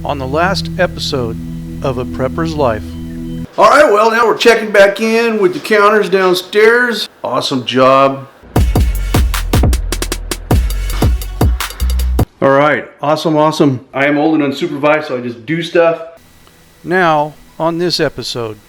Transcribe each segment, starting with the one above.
on the last episode of A Prepper's Life. All right, well, now we're checking back in with the counters downstairs. Awesome job. All right, awesome. I am old and unsupervised, so I just do stuff. Now, on this episode.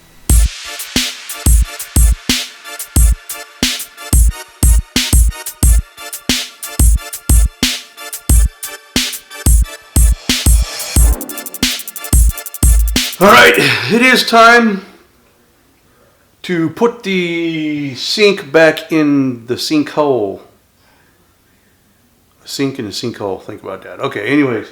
All right, it is time to put the sink back in the sinkhole. A sink in a sinkhole, think about that. Okay, anyways.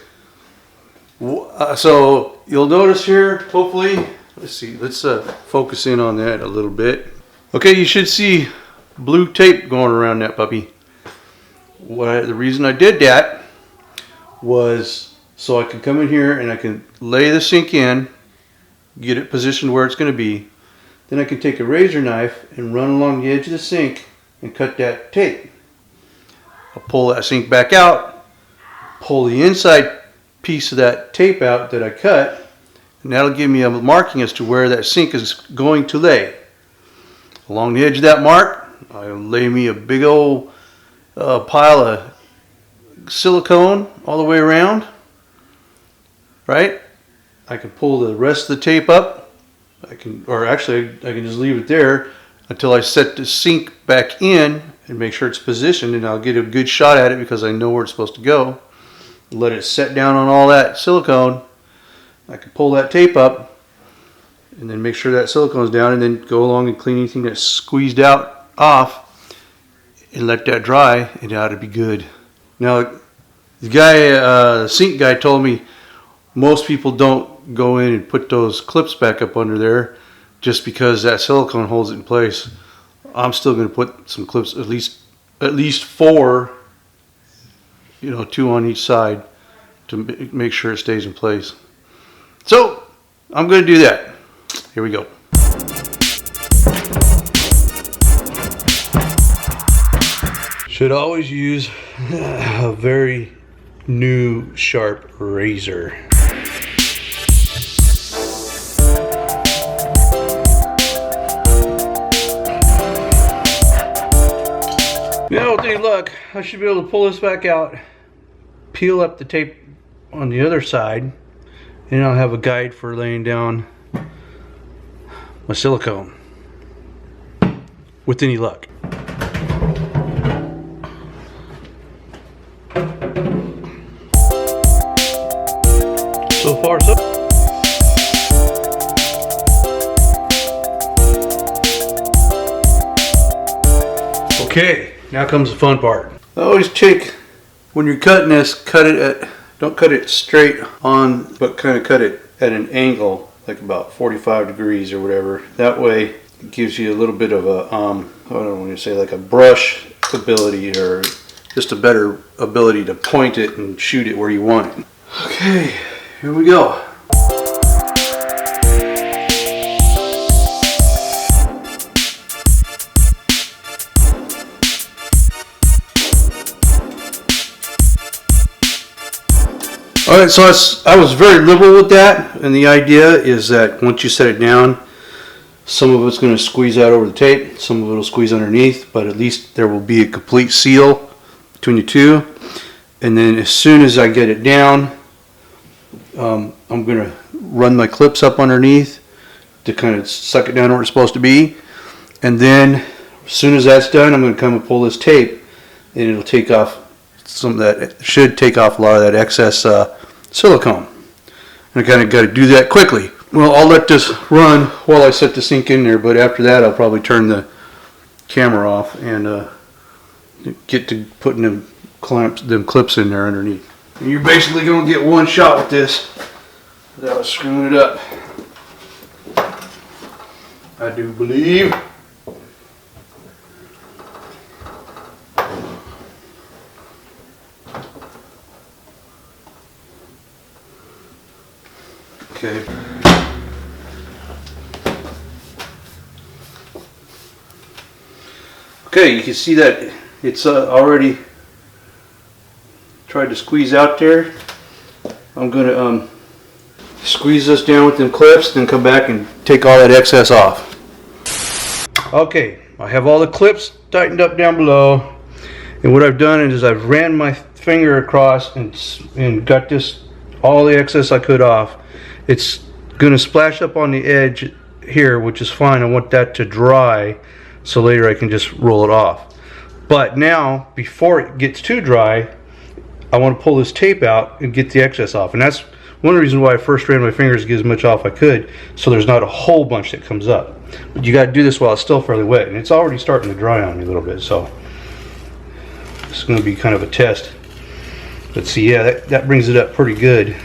So you'll notice here, hopefully, let's focus in on that a little bit. Okay, you should see blue tape going around that puppy. The reason I did that was so I could come in here and I can lay the sink in, get it positioned where it's going to be. Then I can take a razor knife and run along the edge of the sink and cut that tape. I'll pull that sink back out, pull the inside piece of that tape out that I cut, and that'll give me a marking as to where that sink is going to lay. Along the edge of that mark, I'll lay me a big old pile of silicone all the way around, right? I can pull the rest of the tape up. I can just leave it there until I set the sink back in and make sure it's positioned, and I'll get a good shot at it because I know where it's supposed to go. Let it set down on all that silicone. I can pull that tape up and then make sure that silicone's down, and then go along and clean anything that's squeezed out off and let that dry, and it ought to be good. Now, the sink guy told me most people don't go in and put those clips back up under there just because that silicone holds it in place. I'm still going to put some clips, at least 4, 2 on each side, to make sure it stays in place. So I'm going to do that. Here we go. Should always use a very new sharp razor. Now, with any luck, I should be able to pull this back out, peel up the tape on the other side, and I'll have a guide for laying down my silicone. With any luck. So far, so. Okay. Now comes the fun part. I always take, when you're cutting this, don't cut it straight on, but kind of cut it at an angle, like about 45 degrees or whatever. That way it gives you a little bit of a, I don't want to say like a brush ability, or just a better ability to point it and shoot it where you want it. Okay, here we go. Alright, so I was very liberal with that, and the idea is that once you set it down, some of it's going to squeeze out over the tape, some of it will squeeze underneath, but at least there will be a complete seal between the two. And then as soon as I get it down, I'm going to run my clips up underneath to kind of suck it down where it's supposed to be. And then as soon as that's done, I'm going to come and pull this tape, and it'll take off some of that. It should take off a lot of that excess silicone. And I kind of got to do that quickly. Well, I'll let this run while I set the sink in there, but after that I'll probably turn the camera off and get to putting them clips in there underneath. And you're basically going to get one shot with this without screwing it up, I do believe. Okay. Okay, you can see that it's already tried to squeeze out there. I'm going to squeeze this down with them clips, then come back and take all that excess off. Okay, I have all the clips tightened up down below, and what I've done is I've ran my finger across and got this, all the excess I could off. It's gonna splash up on the edge here, which is fine. I want that to dry so later I can just roll it off. But now, before it gets too dry, I want to pull this tape out and get the excess off. And that's one of the reasons why I first ran my fingers to get as much off I could, so there's not a whole bunch that comes up. But you got to do this while it's still fairly wet, and it's already starting to dry on me a little bit, so this is going to be kind of a test. But see, yeah, that brings it up pretty good.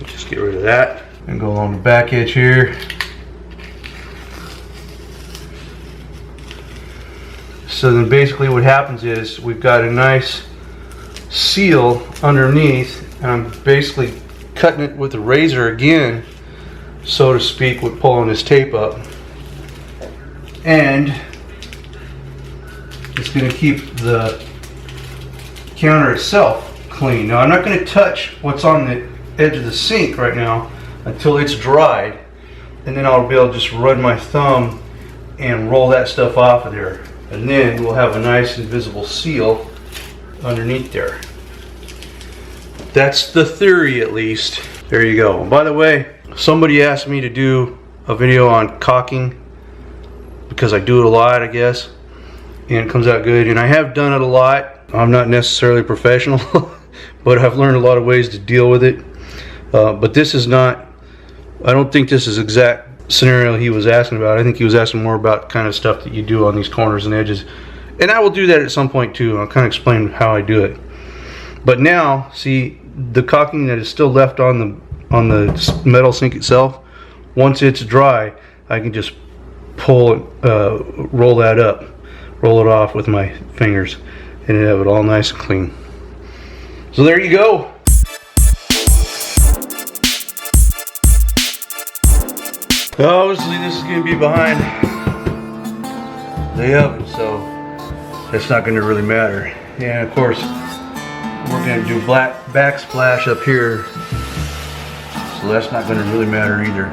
Just get rid of that and go along the back edge here. So then basically what happens is we've got a nice seal underneath, and I'm basically cutting it with a razor again, so to speak, with pulling this tape up. And it's going to keep the counter itself clean. Now I'm not going to touch what's on the edge of the sink right now until it's dried, and then I'll be able to just run my thumb and roll that stuff off of there. And then we'll have a nice invisible seal underneath there. That's the theory, at least. There you go. And by the way, somebody asked me to do a video on caulking because I do it a lot, I guess, and it comes out good. And I have done it a lot. I'm not necessarily professional, but I've learned a lot of ways to deal with it. But this is not, I don't think this is exact scenario he was asking about. I think he was asking more about kind of stuff that you do on these corners and edges, and I will do that at some point too. I'll kind of explain how I do it. But now, see the caulking that is still left on the metal sink itself. Once it's dry, I can just pull it, roll that up, roll it off with my fingers, and have it all nice and clean. So there you go. Obviously this is going to be behind the oven, so that's not going to really matter. And of course we're going to do black backsplash up here, so that's not going to really matter either.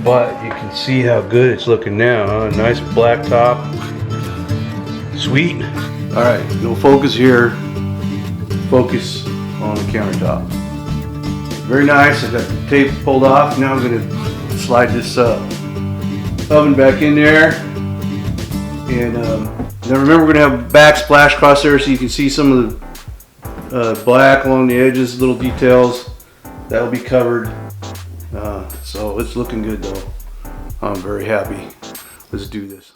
But you can see how good it's looking now, huh? Nice black top. Sweet. Alright, no focus here. Focus on the countertop. Very nice. I got the tape pulled off. Now I'm going to slide this oven back in there, and now remember we're going to have backsplash across there so you can see some of the black along the edges, little details. That will be covered, so it's looking good though. I'm very happy. Let's do this.